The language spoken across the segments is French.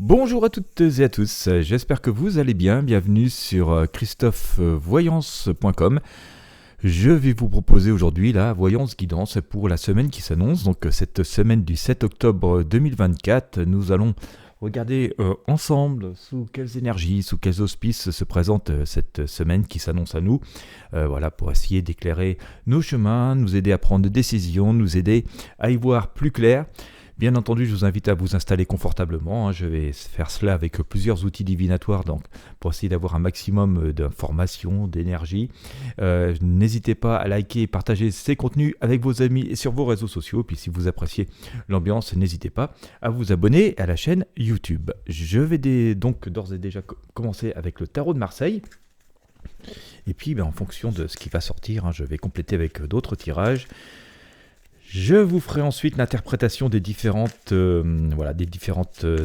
Bonjour à toutes et à tous, j'espère que vous allez bien. Bienvenue sur christophevoyance.com. Je vais vous proposer aujourd'hui la voyance guidance pour la semaine qui s'annonce. Donc cette semaine du 7 octobre 2024, nous allons regarder ensemble sous quelles énergies, sous quels auspices se présente cette semaine qui s'annonce à nous. Voilà, pour essayer d'éclairer nos chemins, nous aider à prendre des décisions, nous aider à y voir plus clair. Bien entendu, je vous invite à vous installer confortablement. Je vais faire cela avec plusieurs outils divinatoires donc, pour essayer d'avoir un maximum d'informations, d'énergie. N'hésitez pas à liker et partager ces contenus avec vos amis et sur vos réseaux sociaux. Puis si vous appréciez l'ambiance, n'hésitez pas à vous abonner à la chaîne YouTube. Je vais donc d'ores et déjà commencer avec le tarot de Marseille. Et puis en fonction de ce qui va sortir, je vais compléter avec d'autres tirages. Je vous ferai ensuite l'interprétation des différentes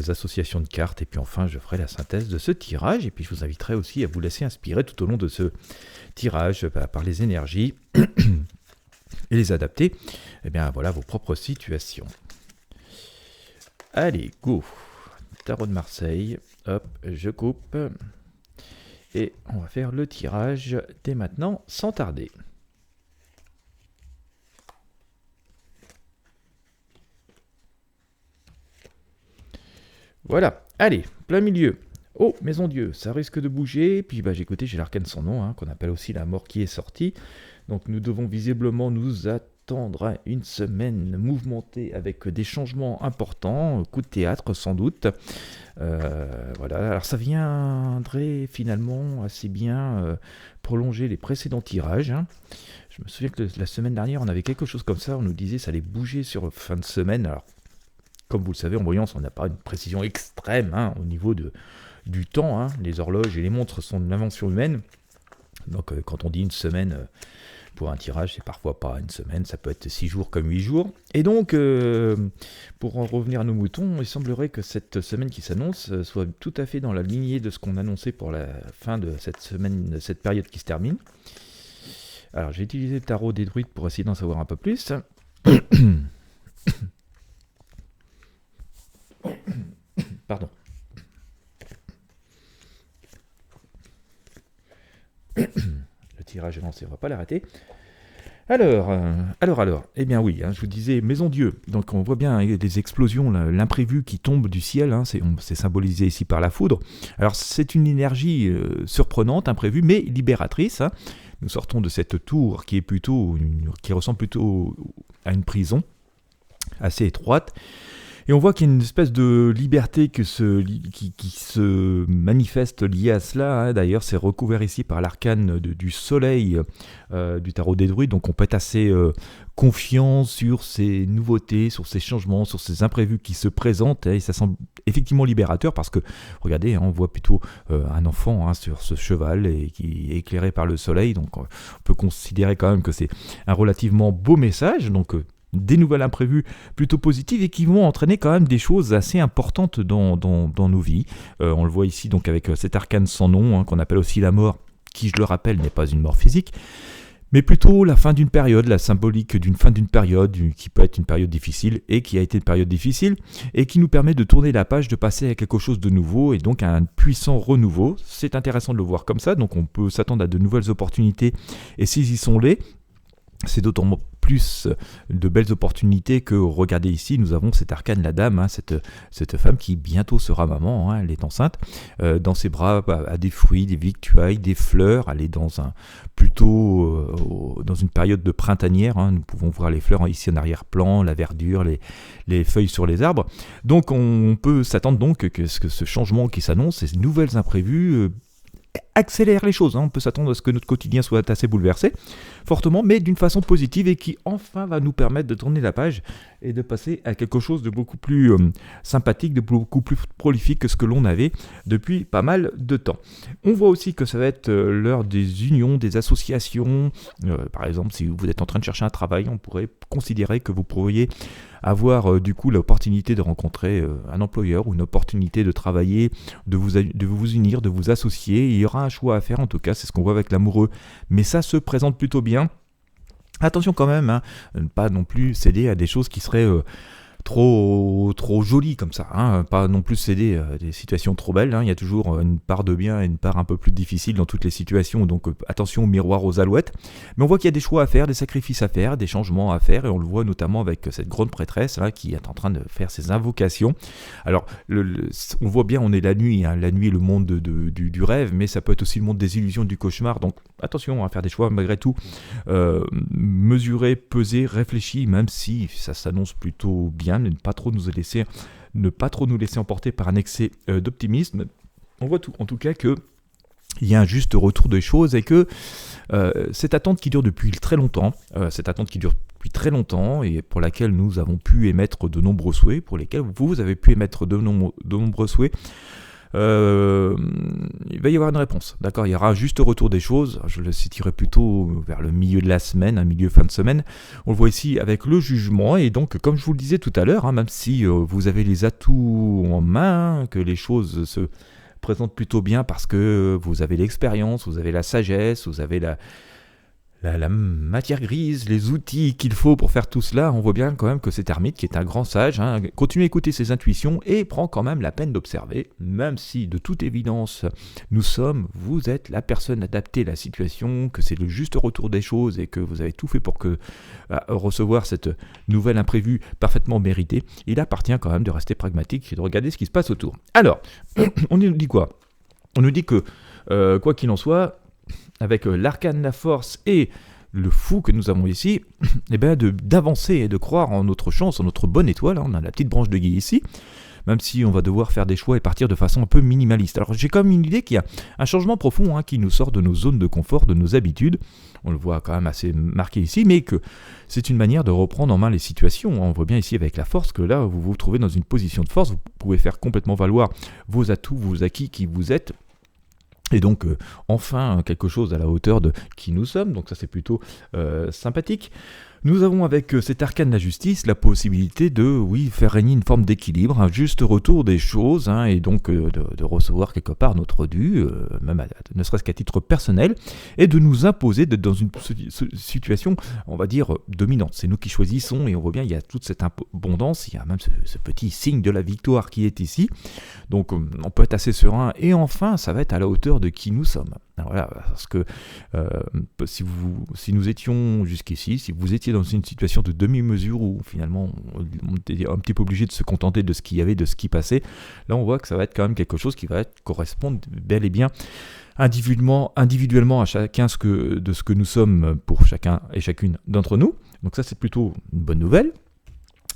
associations de cartes. Et puis enfin, je ferai la synthèse de ce tirage. Et puis je vous inviterai aussi à vous laisser inspirer tout au long de ce tirage par les énergies et les adapter vos propres situations. Allez, go. Tarot de Marseille. Hop, je coupe. Et on va faire le tirage dès maintenant, sans tarder. Voilà, allez, plein milieu. Oh, maison Dieu, ça risque de bouger. Puis j'ai l'arcane sans nom, qu'on appelle aussi la mort qui est sortie. Donc nous devons visiblement nous attendre à une semaine mouvementée avec des changements importants, coup de théâtre sans doute. Voilà, alors ça viendrait finalement assez bien prolonger les précédents tirages. Je me souviens que la semaine dernière, on avait quelque chose comme ça, on nous disait que ça allait bouger sur fin de semaine. Alors, comme vous le savez, en voyance, on n'a pas une précision extrême au niveau du temps. Les horloges et les montres sont une invention humaine. Donc quand on dit une semaine pour un tirage, c'est parfois pas une semaine, ça peut être 6 jours comme 8 jours. Et donc, pour en revenir à nos moutons, il semblerait que cette semaine qui s'annonce soit tout à fait dans la lignée de ce qu'on annonçait pour la fin de cette semaine, de cette période qui se termine. Alors, j'ai utilisé le tarot des druides pour essayer d'en savoir un peu plus. Pardon. Le tirage est lancé, on va pas l'arrêter. Alors, eh bien oui, je vous disais Maison Dieu. Donc on voit bien des explosions, l'imprévu qui tombe du ciel. C'est symbolisé ici par la foudre. Alors c'est une énergie surprenante, imprévue, mais libératrice. Nous sortons de cette tour qui ressemble plutôt à une prison assez étroite. Et on voit qu'il y a une espèce de liberté qui se manifeste liée à cela. D'ailleurs, c'est recouvert ici par l'arcane du soleil du tarot des druides. Donc on peut être assez confiant sur ces nouveautés, sur ces changements, sur ces imprévus qui se présentent. Et ça semble effectivement libérateur parce que, regardez, on voit plutôt un enfant sur ce cheval et qui est éclairé par le soleil. Donc on peut considérer quand même que c'est un relativement beau message. Donc des nouvelles imprévues plutôt positives et qui vont entraîner quand même des choses assez importantes dans nos vies. On le voit ici donc avec cet arcane sans nom qu'on appelle aussi la mort, qui je le rappelle n'est pas une mort physique, mais plutôt la fin d'une période, la symbolique d'une fin d'une période qui peut être une période difficile et qui a été une période difficile et qui nous permet de tourner la page, de passer à quelque chose de nouveau et donc à un puissant renouveau. C'est intéressant de le voir comme ça, donc on peut s'attendre à de nouvelles opportunités et saisissons-les. C'est d'autant plus de belles opportunités que, regardez ici, nous avons cette arcane, la dame, cette femme qui bientôt sera maman, elle est enceinte, dans ses bras a des fruits, des victuailles, des fleurs, elle est dans une période de printanière, nous pouvons voir les fleurs ici en arrière-plan, la verdure, les feuilles sur les arbres, donc on peut s'attendre donc que ce changement qui s'annonce, ces nouvelles imprévues, accélère les choses. On peut s'attendre à ce que notre quotidien soit assez bouleversé, fortement, mais d'une façon positive et qui enfin va nous permettre de tourner la page et de passer à quelque chose de beaucoup plus sympathique, de beaucoup plus prolifique que ce que l'on avait depuis pas mal de temps. On voit aussi que ça va être l'heure des unions, des associations. Par exemple, si vous êtes en train de chercher un travail, on pourrait considérer que vous pourriez avoir du coup l'opportunité de rencontrer un employeur ou une opportunité de travailler, de vous unir, de vous associer. Il y aura un choix à faire, en tout cas, c'est ce qu'on voit avec l'amoureux. Mais ça se présente plutôt bien. Attention quand même, ne pas non plus céder à des choses qui seraient trop joli comme ça, hein, pas non plus céder des situations trop belles, hein. Il y a toujours une part de bien et une part un peu plus difficile dans toutes les situations, donc attention au miroir aux alouettes. Mais on voit qu'il y a des choix à faire, des sacrifices à faire, des changements à faire, et on le voit notamment avec cette grande prêtresse là, qui est en train de faire ses invocations. Alors on voit bien, on est la nuit, hein. La nuit est le monde du rêve, mais ça peut être aussi le monde des illusions, du cauchemar, donc attention à faire des choix malgré tout, mesurer, peser, réfléchir, même si ça s'annonce plutôt bien, ne pas trop nous laisser emporter par un excès d'optimisme. On voit en tout cas que il y a un juste retour des choses et que cette attente qui dure depuis très longtemps, et pour laquelle nous avons pu émettre de nombreux souhaits, pour lesquels vous avez pu émettre de nombreux souhaits, il va y avoir une réponse, d'accord, il y aura un juste retour des choses, je le situerai plutôt vers le milieu de la semaine, un milieu fin de semaine, on le voit ici avec le jugement, et donc comme je vous le disais tout à l'heure, hein, même si vous avez les atouts en main, que les choses se présentent plutôt bien parce que vous avez l'expérience, vous avez la sagesse, vous avez la matière grise, les outils qu'il faut pour faire tout cela, on voit bien quand même que cet ermite, qui est un grand sage, hein, continue à écouter ses intuitions et prend quand même la peine d'observer, même si de toute évidence vous êtes la personne adaptée à la situation, que c'est le juste retour des choses et que vous avez tout fait pour recevoir cette nouvelle imprévue parfaitement méritée, il appartient quand même de rester pragmatique et de regarder ce qui se passe autour. Alors, on nous dit quoi ? On nous dit que, quoi qu'il en soit, avec l'arcane, la force et le fou que nous avons ici, eh ben d'avancer et de croire en notre chance, en notre bonne étoile. On a la petite branche de gui ici, même si on va devoir faire des choix et partir de façon un peu minimaliste. Alors j'ai quand même une idée qu'il y a un changement profond, hein, qui nous sort de nos zones de confort, de nos habitudes. On le voit quand même assez marqué ici, mais que c'est une manière de reprendre en main les situations. On voit bien ici avec la force que là, vous vous trouvez dans une position de force. Vous pouvez faire complètement valoir vos atouts, vos acquis qui vous êtes. Et donc, enfin, quelque chose à la hauteur de qui nous sommes, donc ça c'est plutôt sympathique. Nous avons avec cet arcane de la justice la possibilité de, faire régner une forme d'équilibre, un juste retour des choses, hein, et donc de recevoir quelque part notre dû, même ne serait-ce qu'à titre personnel, et de nous imposer d'être dans une situation, on va dire, dominante. C'est nous qui choisissons, et on voit bien, il y a toute cette abondance, il y a même ce petit signe de la victoire qui est ici, donc on peut être assez serein, et enfin, ça va être à la hauteur de qui nous sommes. Alors voilà, parce que si nous étions jusqu'ici, si vous étiez dans une situation de demi-mesure où finalement on était un petit peu obligé de se contenter de ce qu'il y avait, de ce qui passait, là on voit que ça va être quand même quelque chose qui va correspondre bel et bien individuellement à chacun de ce que nous sommes pour chacun et chacune d'entre nous. Donc ça c'est plutôt une bonne nouvelle.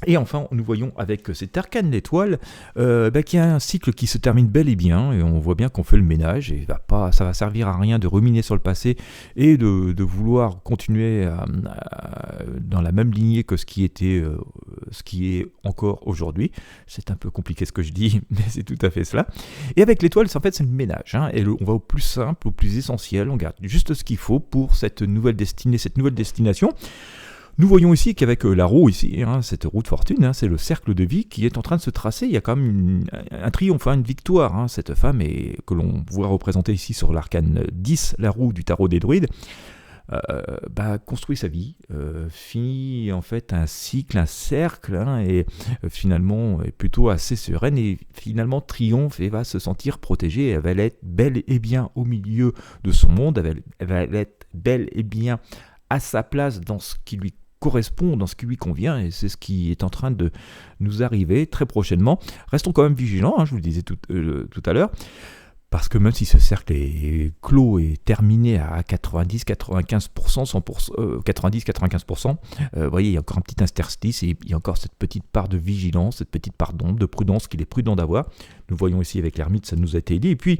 Et enfin, nous voyons avec cet arcane d'étoile qu'il y a un cycle qui se termine bel et bien, et on voit bien qu'on fait le ménage, et ça va servir à rien de ruminer sur le passé et de vouloir continuer dans la même lignée que ce qui est encore aujourd'hui. C'est un peu compliqué ce que je dis, mais c'est tout à fait cela. Et avec l'étoile, en fait, c'est le ménage, hein, et on va au plus simple, au plus essentiel, on garde juste ce qu'il faut pour cette nouvelle destinée, cette nouvelle destination. Nous voyons ici qu'avec la roue ici, hein, cette roue de fortune, hein, c'est le cercle de vie qui est en train de se tracer. Il y a quand même un triomphe, une victoire. Hein, cette femme que l'on voit représenter ici sur l'arcane 10, la roue du tarot des druides, construit sa vie, finit en fait un cycle, un cercle, hein, et finalement est plutôt assez sereine et finalement triomphe et va se sentir protégée. Elle va être bel et bien au milieu de son monde, elle va être bel et bien à sa place dans ce qui lui correspond, dans ce qui lui convient, et c'est ce qui est en train de nous arriver très prochainement. Restons quand même vigilants, hein, je vous le disais tout à l'heure, parce que même si ce cercle est clos et terminé à 90-95%, 90-95%, vous voyez, il y a encore un petit interstice, et il y a encore cette petite part de vigilance, cette petite part d'ombre, de prudence qu'il est prudent d'avoir. Nous voyons ici avec l'ermite, ça nous a été aidé, et puis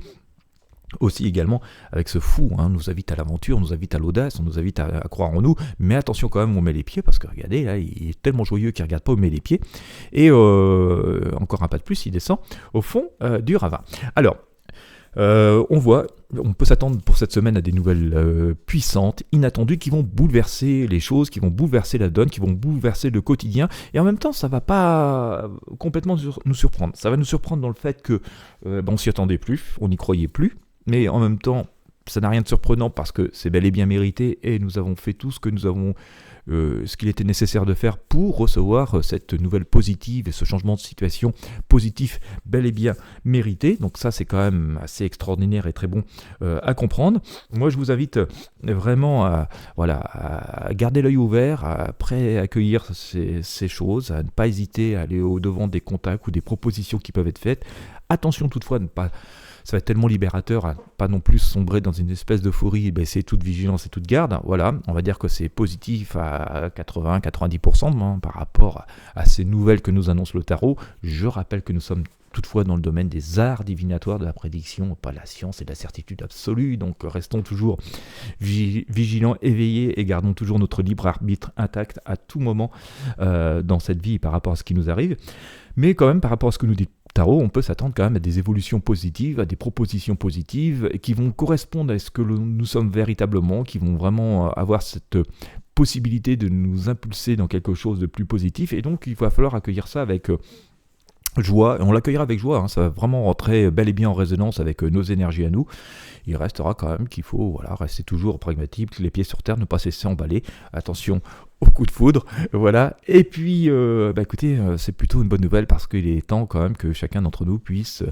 aussi également avec ce fou, hein, nous invite à l'aventure, nous invite à l'audace, on nous invite à croire en nous, mais attention quand même où on met les pieds, parce que regardez, là il est tellement joyeux qu'il ne regarde pas où on met les pieds, et encore un pas de plus, il descend au fond du ravin. Alors, on peut s'attendre pour cette semaine à des nouvelles puissantes, inattendues, qui vont bouleverser les choses, qui vont bouleverser la donne, qui vont bouleverser le quotidien, et en même temps ça ne va pas complètement nous surprendre. Ça va nous surprendre dans le fait que on s'y attendait plus, on n'y croyait plus, mais en même temps, ça n'a rien de surprenant parce que c'est bel et bien mérité et nous avons fait tout ce que nous avons ce qu'il était nécessaire de faire pour recevoir cette nouvelle positive et ce changement de situation positif bel et bien mérité. Donc ça, c'est quand même assez extraordinaire et très bon à comprendre. Moi, je vous invite vraiment à garder l'œil ouvert, à prêt à accueillir ces choses, à ne pas hésiter à aller au-devant des contacts ou des propositions qui peuvent être faites. Attention toutefois, ça va être tellement libérateur à ne pas non plus sombrer dans une espèce d'euphorie et baisser toute vigilance et toute garde. Voilà, on va dire que c'est positif à 80-90% par rapport à ces nouvelles que nous annonce le tarot. Je rappelle que nous sommes toutefois dans le domaine des arts divinatoires, de la prédiction, pas la science et de la certitude absolue. Donc restons toujours vigilants, éveillés et gardons toujours notre libre arbitre intact à tout moment dans cette vie par rapport à ce qui nous arrive. Mais quand même, par rapport à ce que nous dit Tarot, on peut s'attendre quand même à des évolutions positives, à des propositions positives qui vont correspondre à ce que nous sommes véritablement, qui vont vraiment avoir cette possibilité de nous impulser dans quelque chose de plus positif. Et donc, il va falloir accueillir ça avec joie. On l'accueillera avec joie, ça va vraiment rentrer bel et bien en résonance avec nos énergies à nous. Il restera quand même qu'il faut rester toujours pragmatique, les pieds sur terre, ne pas se laisser emballer. Attention au coup de foudre, voilà. Et puis, écoutez, c'est plutôt une bonne nouvelle parce qu'il est temps quand même que chacun d'entre nous puisse,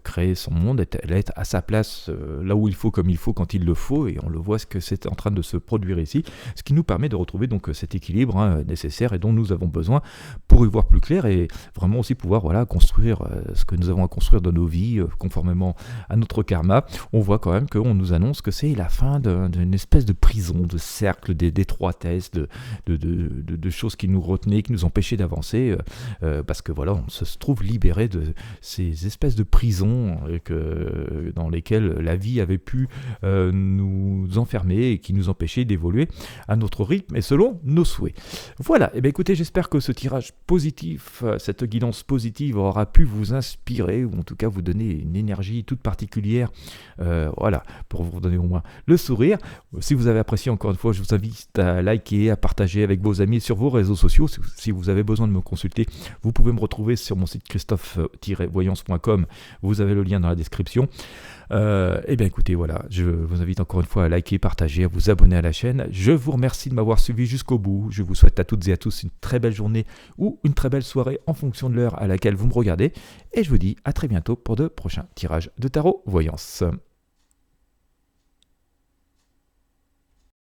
créer son monde, être à sa place là où il faut, comme il faut, quand il le faut. Et on le voit ce que c'est en train de se produire ici, ce qui nous permet de retrouver donc cet équilibre nécessaire et dont nous avons besoin pour y voir plus clair et vraiment aussi pouvoir construire ce que nous avons à construire dans nos vies conformément à notre karma. On voit quand même qu'on nous annonce que c'est la fin d'une espèce de prison, de cercle, d'étroitesse, de choses qui nous retenaient, qui nous empêchaient d'avancer, parce que on se trouve libéré de ces espèces de prisons dans lesquelles la vie avait pu nous enfermer et qui nous empêchaient d'évoluer à notre rythme et selon nos souhaits. Voilà, et bien écoutez, j'espère que ce tirage positif, cette guidance positive aura pu vous inspirer, ou en tout cas vous donner une énergie toute particulière, pour vous donner au moins le sourire. Si vous avez apprécié, encore une fois, je vous invite à liker, à partager avec vos amis sur vos réseaux sociaux. Si vous avez besoin de me consulter, vous pouvez me retrouver sur mon site christophe-voyance.com. Vous avez le lien dans la description. Et bien écoutez, je vous invite encore une fois à liker, partager, à vous abonner à la chaîne. Je vous remercie de m'avoir suivi jusqu'au bout. Je vous souhaite à toutes et à tous une très belle journée ou une très belle soirée en fonction de l'heure à laquelle vous me regardez. Et je vous dis à très bientôt pour de prochains tirages de tarot voyance.